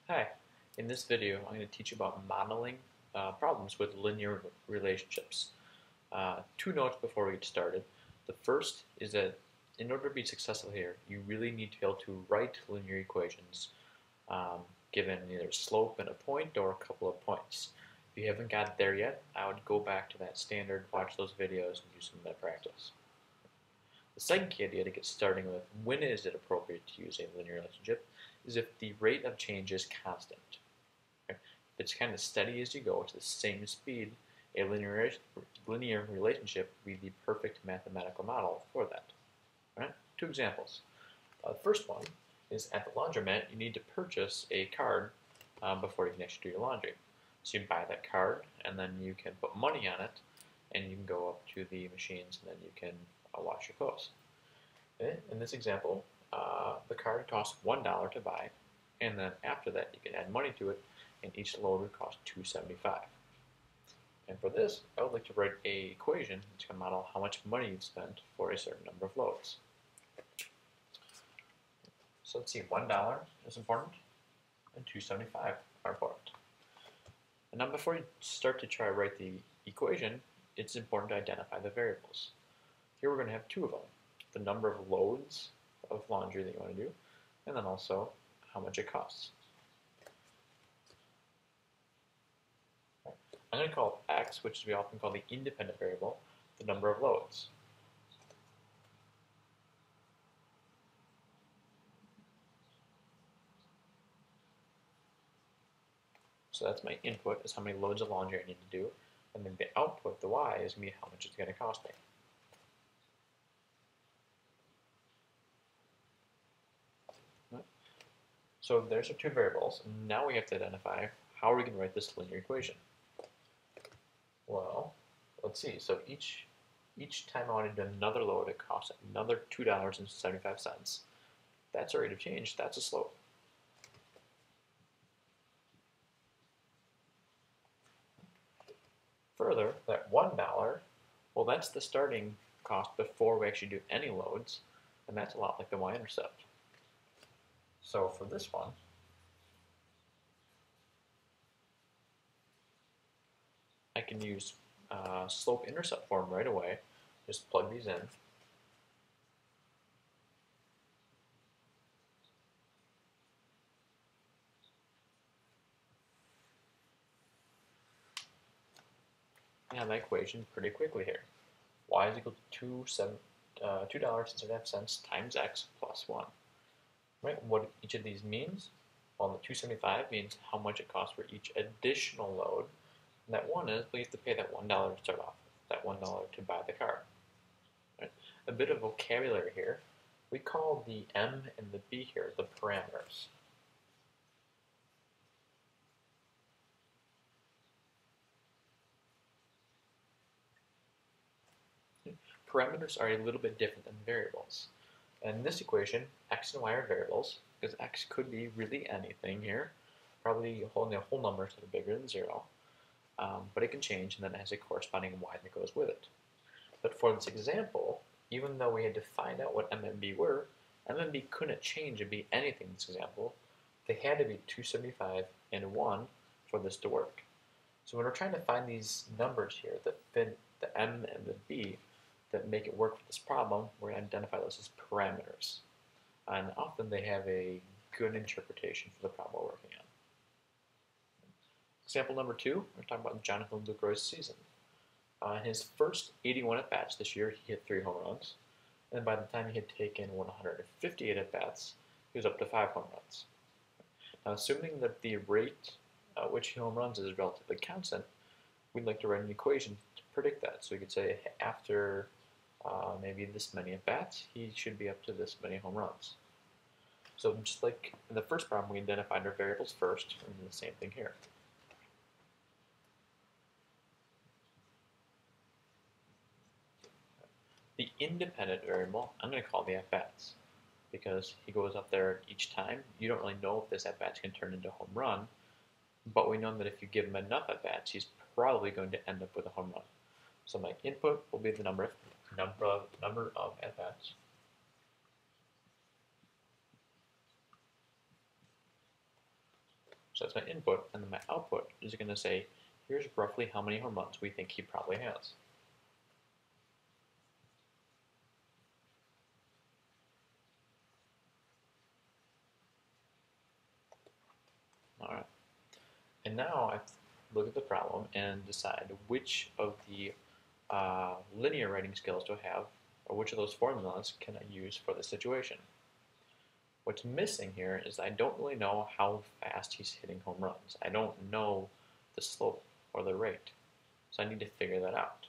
Hi, in this video I'm going to teach you about modeling problems with linear relationships. Two notes before we get started. The first is that in order to be successful here, you really need to be able to write linear equations given either slope and a point or a couple of points. If you haven't got there yet, I would go back to that standard, watch those videos, and do some of that practice. The second key idea to get starting with when is it appropriate to use a linear relationship is if the rate of change is constant. Okay? If it's kind of steady as you go to the same speed, a linear relationship would be the perfect mathematical model for that. Right? Two examples. The first one is at the laundromat, you need to purchase a card before you can actually do your laundry. So you buy that card, and then you can put money on it, and you can go up to the machines, and then you can wash your clothes. Okay? In this example, the card costs $1 to buy, and then after that you can add money to it, and each load would cost $2.75. And for this, I would like to write an equation that's going to model how much money you've spent for a certain number of loads. So let's see, $1 is important, and $2.75 are important. And now before you start to try to write the equation, it's important to identify the variables. Here we're going to have two of them, the number of loads of laundry that you want to do, and then also how much it costs. I'm going to call x, which we often call the independent variable, the number of loads. So that's my input, is how many loads of laundry I need to do, and then the output, the y, is going to be how much it's going to cost me. So there's our two variables, and now we have to identify how are we going to write this linear equation. Well, let's see. So each time I want to do another load, it costs another $2.75. That's a rate of change. That's a slope. Further, that $1, well, that's the starting cost before we actually do any loads, and that's a lot like the y-intercept. So for this one, I can use slope-intercept form right away. Just plug these in. I have my equation pretty quickly here. Y is equal to $2.75 times x plus 1. Right? What each of these means? Well, the 275 means how much it costs for each additional load. And that 1 is we have to pay that $1 to start off with, that $1 to buy the card. Right? A bit of vocabulary here. We call the m and the b here the parameters. Parameters are a little bit different than variables. In this equation, x and y are variables, because x could be really anything here, probably holding whole numbers that are bigger than 0, but it can change, and then it has a corresponding y that goes with it. But for this example, even though we had to find out what m and b were, m and b couldn't change and be anything in this example. They had to be 275 and 1 for this to work. So when we're trying to find these numbers here that fit the m and the b, that make it work for this problem, we're going to identify those as parameters. And often they have a good interpretation for the problem we're working on. Example number 2, we're talking about Jonathan Lucroy's season. In his first 81 at-bats this year, he hit 3 home runs. And by the time he had taken 158 at-bats, he was up to 5 home runs. Now, assuming that the rate at which he home runs is relatively constant, we'd like to write an equation to predict that. So we could say after maybe this many at-bats, he should be up to this many home runs. So just like in the first problem, we identified our variables first, and the same thing here. The independent variable, I'm going to call the at-bats, because he goes up there each time. You don't really know if this at-bats can turn into a home run, but we know that if you give him enough at-bats, he's probably going to end up with a home run. So my input will be the number of at-bats. So that's my input, and then my output is going to say, here's roughly how many home runs we think he probably has. All right. And now I look at the problem and decide which of the linear writing skills do I have, or which of those formulas can I use for the situation. What's missing here is I don't really know how fast he's hitting home runs. I don't know the slope or the rate, so I need to figure that out.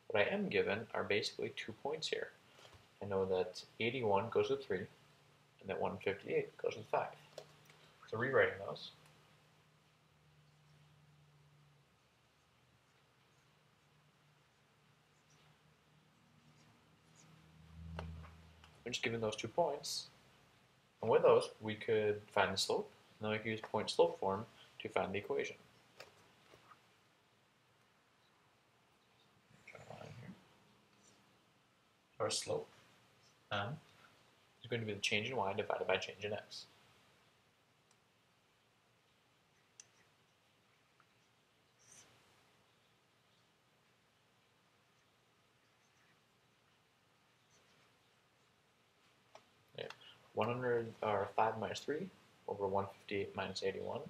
What I am given are basically 2 points here. I know that 81 goes with 3, and that 158 goes with 5. So rewriting those, I'm just given those 2 points, and with those we could find the slope, and then we could use point-slope form to find the equation. Our slope m is going to be the change in y divided by change in x. Okay. 100 or 5 minus 3 over 158 minus 81.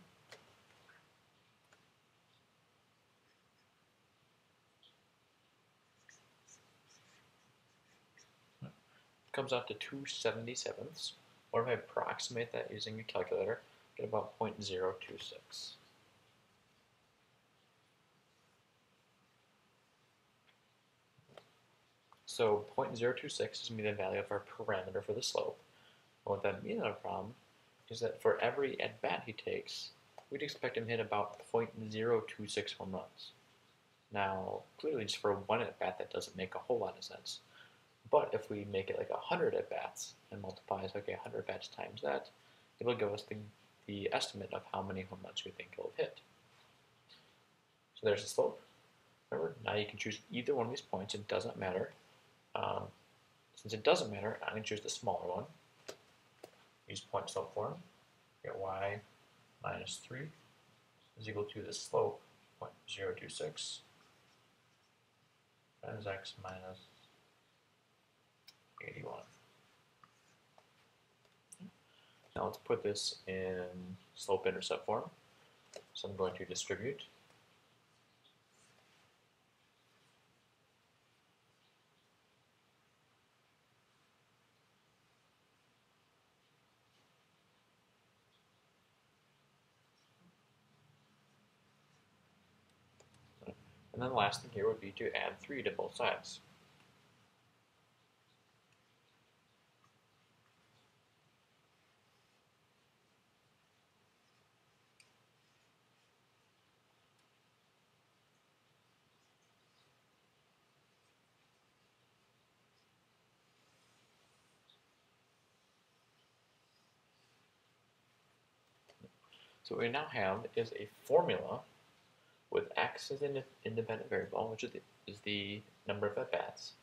Comes out to 2/77ths, or if I approximate that using a calculator, get about 0.026. So 0.026 is going to be the value of our parameter for the slope. And what that means in our problem is that for every at-bat he takes, we'd expect him to hit about 0.026 home runs. Now, clearly just for one at-bat that doesn't make a whole lot of sense. But if we make it like 100 at-bats and multiply it, okay, 100 at-bats times that, it'll give us the estimate of how many home runs we think he'll have hit. So there's the slope. Remember, now you can choose either one of these points. It doesn't matter. Since it doesn't matter, I'm going to choose the smaller one. Use point-slope form. Get y minus 3 is equal to the slope, 0.026, times x minus 81. Now let's put this in slope-intercept form. So I'm going to distribute and then the last thing here would be to add 3 to both sides. So what we now have is a formula with x as an independent variable, which is the number of at-bats.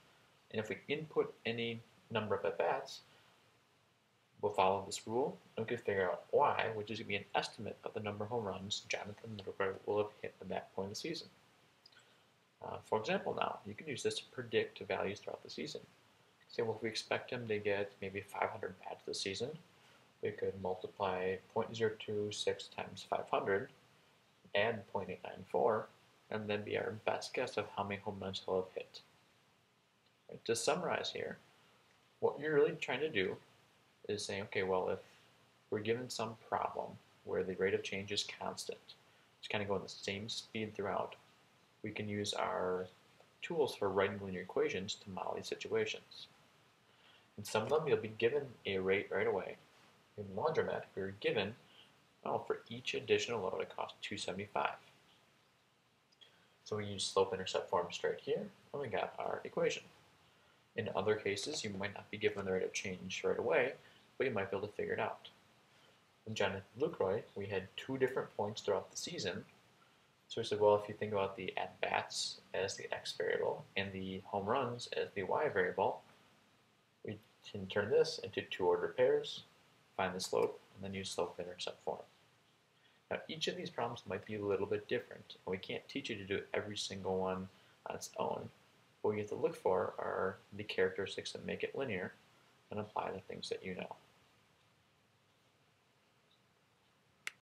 And if we input any number of at-bats, we'll follow this rule, and we can figure out y, which is going to be an estimate of the number of home runs Jonathan Middlebury will have hit at that point in the season. For example now, you can use this to predict values throughout the season. Say, well, if we expect him to get maybe 500 bats this season, we could multiply 0.026 times 500, add 0.894, and then be our best guess of how many home runs he'll have hit. Right, to summarize here, what you're really trying to do is saying, okay, well, if we're given some problem where the rate of change is constant, it's kind of going the same speed throughout, we can use our tools for writing linear equations to model these situations. In some of them, you'll be given a rate right away. In Laundromat, we were given, for each additional load, it cost $2.75. So we use slope-intercept form straight here, and we got our equation. In other cases, you might not be given the rate of change right away, but you might be able to figure it out. In Jonathan Lucroy, we had 2 different points throughout the season. So we said, well, if you think about the at-bats as the x variable and the home runs as the y variable, we can turn this into 2-ordered pairs, find the slope, and then use slope-intercept form. Now, each of these problems might be a little bit different, and we can't teach you to do every single one on its own. What you have to look for are the characteristics that make it linear and apply the things that you know.